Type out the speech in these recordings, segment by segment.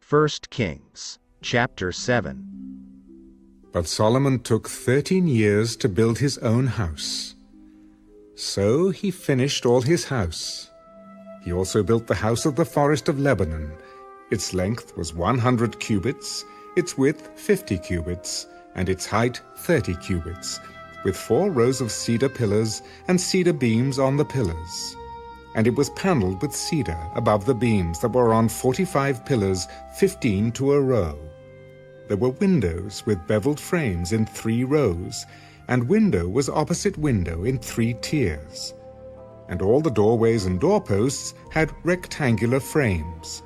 1 Kings, chapter 7. But Solomon took 13 years to build his own house. So he finished all his house. He also built the house of the forest of Lebanon. Its length was 100 cubits, its width 50 cubits, and its height 30 cubits, with 4 rows of cedar pillars and cedar beams on the pillars. And it was paneled with cedar above the beams that were on 45 pillars, 15 to a row. There were windows with beveled frames in 3 rows, and window was opposite window in 3 tiers. And all the doorways and doorposts had rectangular frames,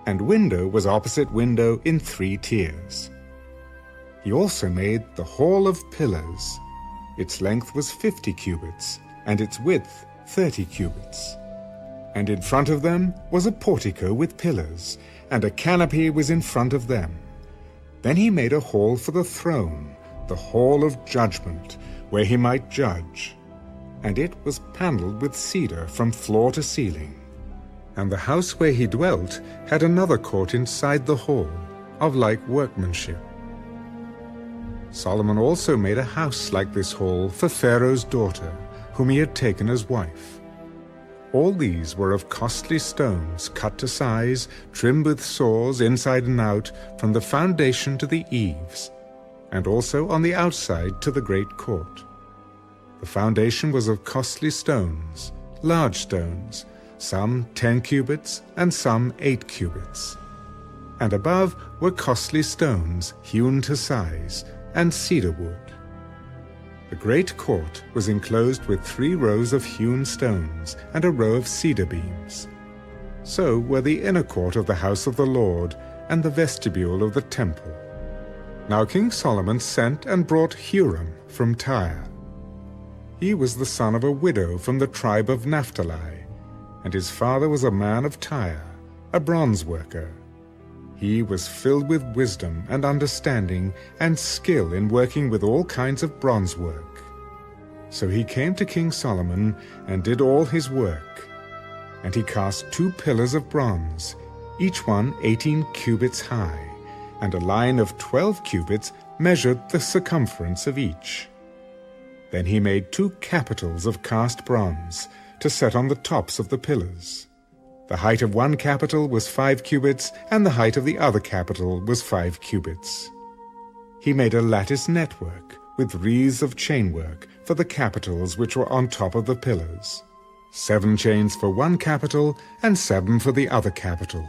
and window was opposite window in 3 tiers. He also made the hall of pillars. Its length was 50 cubits, and its width 30 cubits. And in front of them was a portico with pillars, and a canopy was in front of them. Then he made a hall for the throne, the hall of judgment, where he might judge. And it was paneled with cedar from floor to ceiling. And the house where he dwelt had another court inside the hall, of like workmanship. Solomon also made a house like this hall for Pharaoh's daughter, whom he had taken as wife. All these were of costly stones, cut to size, trimmed with saws inside and out, from the foundation to the eaves, and also on the outside to the great court. The foundation was of costly stones, large stones, some 10 cubits and some 8 cubits. And above were costly stones, hewn to size, and cedar wood. The great court was enclosed with 3 rows of hewn stones and a row of cedar beams. So were the inner court of the house of the Lord and the vestibule of the temple. Now King Solomon sent and brought Huram from Tyre. He was the son of a widow from the tribe of Naphtali, and his father was a man of Tyre, a bronze worker. He was filled with wisdom and understanding and skill in working with all kinds of bronze work. So he came to King Solomon and did all his work. And he cast 2 pillars of bronze, each one 18 cubits high, and a line of 12 cubits measured the circumference of each. Then he made 2 capitals of cast bronze to set on the tops of the pillars. The height of one capital was 5 cubits, and the height of the other capital was 5 cubits. He made a lattice network with wreaths of chainwork for the capitals which were on top of the pillars, 7 chains for one capital and 7 for the other capital.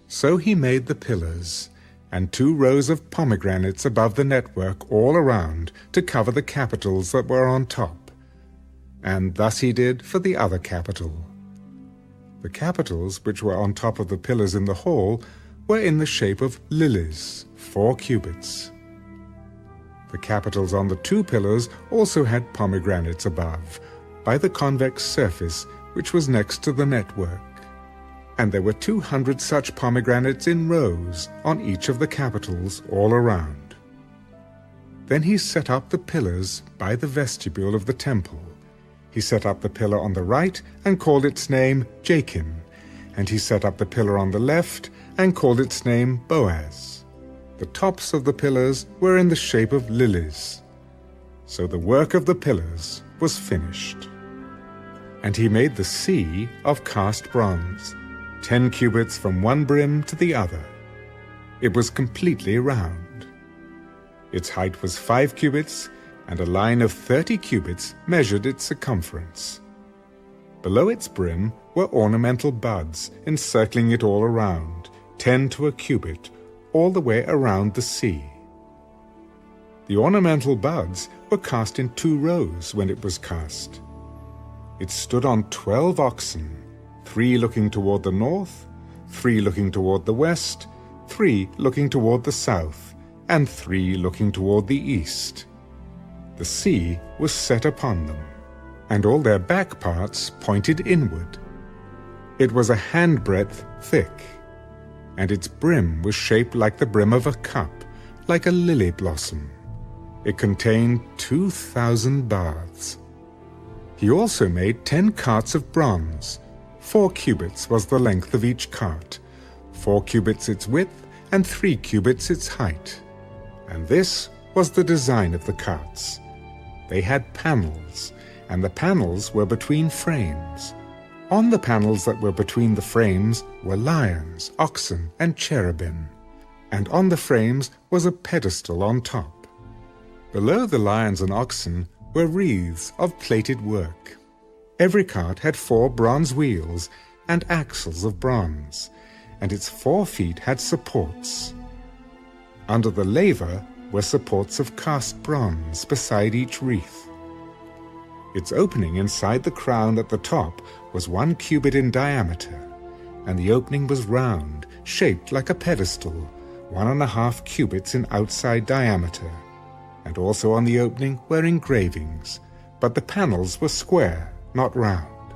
So he made the pillars, and 2 rows of pomegranates above the network all around to cover the capitals that were on top. And thus he did for the other capital. The capitals which were on top of the pillars in the hall were in the shape of lilies, 4 cubits. The capitals on the 2 pillars also had pomegranates above, by the convex surface which was next to the network. And there were 200 such pomegranates in rows on each of the capitals all around. Then he set up the pillars by the vestibule of the temple. He set up the pillar on the right and called its name Jachin, and he set up the pillar on the left and called its name Boaz. The tops of the pillars were in the shape of lilies. So the work of the pillars was finished. And he made the sea of cast bronze, 10 cubits from one brim to the other. It was completely round. Its height was 5 cubits, and a line of 30 cubits measured its circumference. Below its brim were ornamental buds encircling it all around, 10 to a cubit, all the way around the sea. The ornamental buds were cast in 2 rows when it was cast. It stood on 12 oxen, 3 looking toward the north, 3 looking toward the west, 3 looking toward the south, and 3 looking toward the east. The sea was set upon them, and all their back parts pointed inward. It was a handbreadth thick, and its brim was shaped like the brim of a cup, like a lily blossom. It contained 2,000 baths. He also made 10 carts of bronze. 4 cubits was the length of each cart. 4 cubits its width, and 3 cubits its height. And this was the design of the carts. They had panels, and the panels were between frames. On the panels that were between the frames were lions, oxen, and cherubim, and on the frames was a pedestal on top. Below the lions and oxen were wreaths of plated work. Every cart had 4 bronze wheels and axles of bronze, and its 4 feet had supports. Under the laver were supports of cast bronze beside each wreath. Its opening inside the crown at the top was 1 cubit in diameter, and the opening was round, shaped like a pedestal, 1.5 cubits in outside diameter. And also on the opening were engravings, but the panels were square, not round.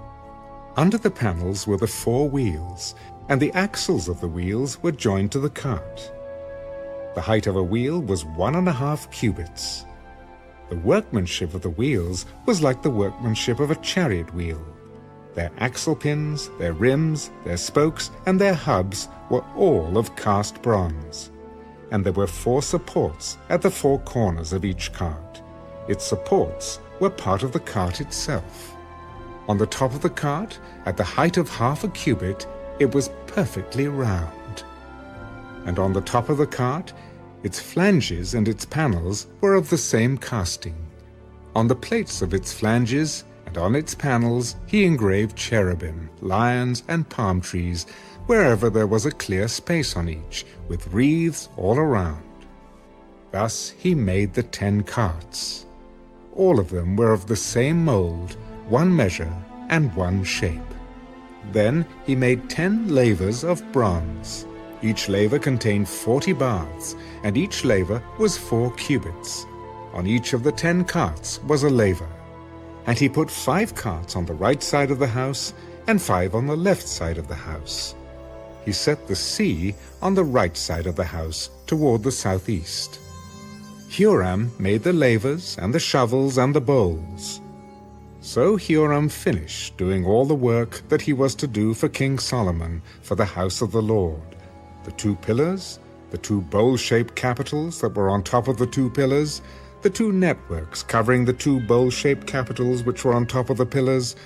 Under the panels were the 4 wheels, and the axles of the wheels were joined to the cart. The height of a wheel was 1.5 cubits. The workmanship of the wheels was like the workmanship of a chariot wheel. Their axle pins, their rims, their spokes, and their hubs were all of cast bronze. And there were 4 supports at the 4 corners of each cart. Its supports were part of the cart itself. On the top of the cart, at the height of 1/2 cubit, it was perfectly round. And on the top of the cart, its flanges and its panels were of the same casting. On the plates of its flanges and on its panels he engraved cherubim, lions, and palm trees, wherever there was a clear space on each, with wreaths all around. Thus he made the 10 carts. All of them were of the same mold, 1 measure, and 1 shape. Then he made 10 lavers of bronze. Each laver contained 40 baths, and each laver was 4 cubits. On each of the 10 carts was a laver. And he put 5 carts on the right side of the house, and 5 on the left side of the house. He set the sea on the right side of the house, toward the southeast. Huram made the lavers, and the shovels, and the bowls. So Huram finished doing all the work that he was to do for King Solomon for the house of the Lord. The 2 pillars, the 2 bowl-shaped capitals that were on top of the 2 pillars, the 2 networks covering the 2 bowl-shaped capitals which were on top of the pillars,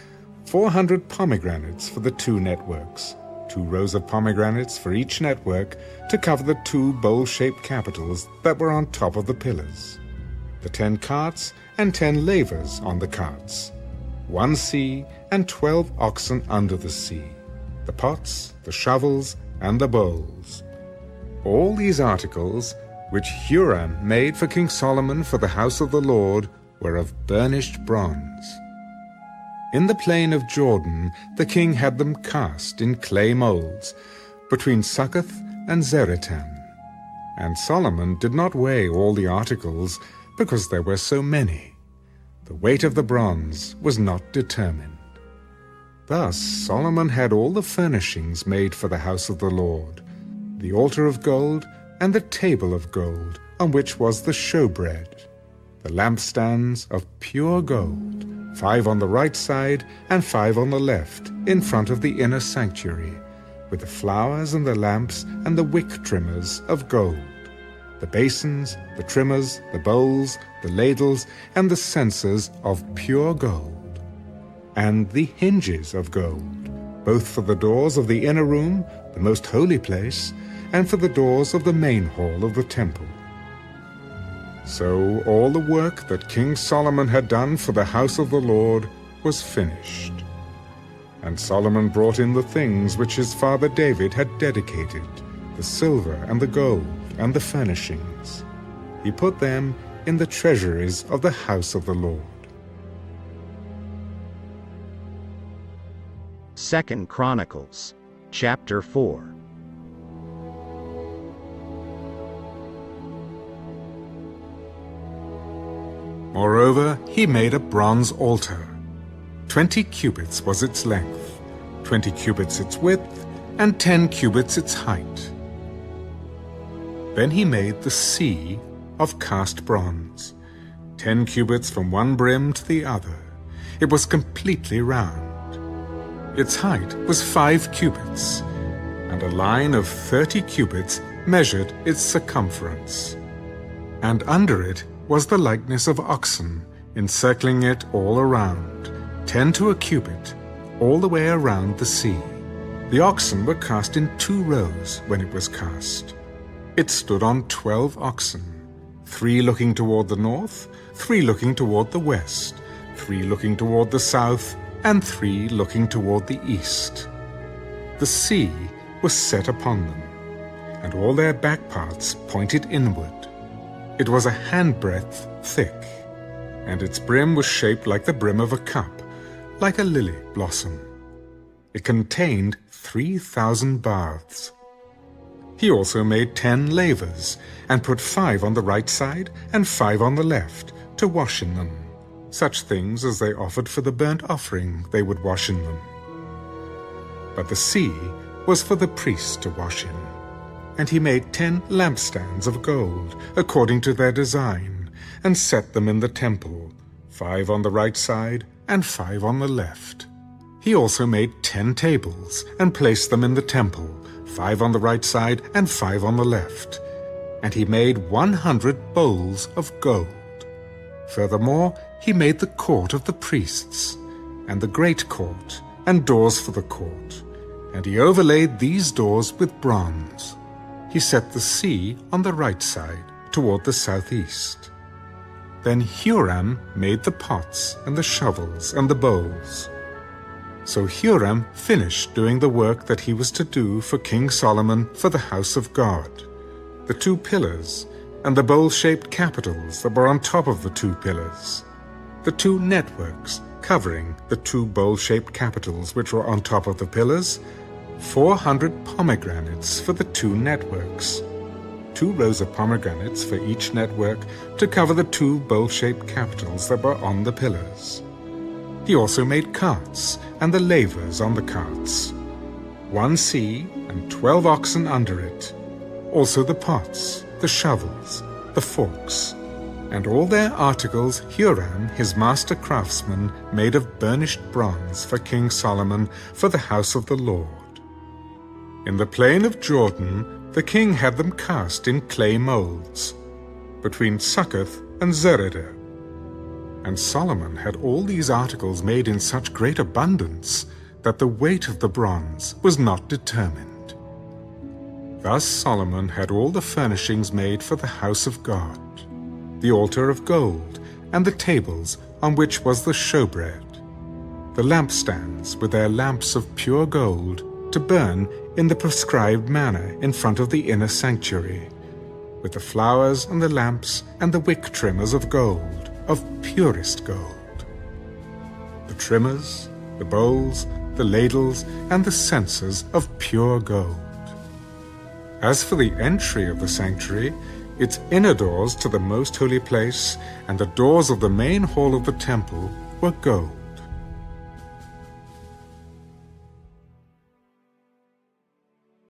400 pomegranates for the 2 networks, 2 rows of pomegranates for each network to cover the 2 bowl-shaped capitals that were on top of the pillars, the 10 carts and 10 lavers on the carts, 1 sea and 12 oxen under the sea, the pots, the shovels, and the bowls. All these articles, which Huram made for King Solomon for the house of the Lord, were of burnished bronze. In the plain of Jordan the king had them cast in clay molds, between Succoth and Zeretan. And Solomon did not weigh all the articles, because there were so many. The weight of the bronze was not determined. Thus Solomon had all the furnishings made for the house of the Lord, the altar of gold and the table of gold, on which was the showbread, the lampstands of pure gold, 5 on the right side and 5 on the left, in front of the inner sanctuary, with the flowers and the lamps and the wick trimmers of gold, the basins, the trimmers, the bowls, the ladles, and the censers of pure gold, and the hinges of gold, both for the doors of the inner room, the most holy place, and for the doors of the main hall of the temple. So all the work that King Solomon had done for the house of the Lord was finished. And Solomon brought in the things which his father David had dedicated, the silver and the gold and the furnishings. He put them in the treasuries of the house of the Lord. 2 Chronicles, chapter 4. Moreover, he made a bronze altar. 20 cubits was its length, 20 cubits its width, and 10 cubits its height. Then he made the sea of cast bronze, 10 cubits from one brim to the other. It was completely round. Its height was 5 cubits, and a line of 30 cubits measured its circumference. And under it was the likeness of oxen, encircling it all around, 10 to a cubit, all the way around the sea. The oxen were cast in 2 rows when it was cast. It stood on 12 oxen, 3 looking toward the north, 3 looking toward the west, 3 looking toward the south, and 3 looking toward the east. The sea was set upon them, and all their back parts pointed inward. It was a handbreadth thick, and its brim was shaped like the brim of a cup, like a lily blossom. It contained 3,000 baths. He also made 10 lavers, and put 5 on the right side and 5 on the left, to wash in them. Such things as they offered for the burnt offering they would wash in them. But the sea was for the priests to wash in. And he made 10 lampstands of gold, according to their design, and set them in the temple, 5 on the right side and 5 on the left. He also made 10 tables, and placed them in the temple, 5 on the right side and 5 on the left. And he made 100 bowls of gold. Furthermore, he made the court of the priests, and the great court, and doors for the court. And he overlaid these doors with bronze. He set the sea on the right side, toward the southeast. Then Huram made the pots, and the shovels, and the bowls. So Huram finished doing the work that he was to do for King Solomon for the house of God, the 2 pillars, and the bowl-shaped capitals that were on top of the 2 pillars, the 2 networks covering the 2 bowl-shaped capitals which were on top of the pillars, 400 pomegranates for the 2 networks, 2 rows of pomegranates for each network to cover the 2 bowl-shaped capitals that were on the pillars. He also made carts and the lavers on the carts, 1 sea and 12 oxen under it, also the pots, the shovels, the forks, and all their articles Huram, his master craftsman, made of burnished bronze for King Solomon for the house of the Lord. In the plain of Jordan the king had them cast in clay molds, between Succoth and Zeredah. And Solomon had all these articles made in such great abundance that the weight of the bronze was not determined. Thus Solomon had all the furnishings made for the house of God, the altar of gold, and the tables on which was the showbread, the lampstands with their lamps of pure gold to burn in the prescribed manner in front of the inner sanctuary, with the flowers and the lamps and the wick trimmers of gold, of purest gold. The trimmers, the bowls, the ladles, and the censers of pure gold. As for the entry of the sanctuary, its inner doors to the most holy place and the doors of the main hall of the temple were gold.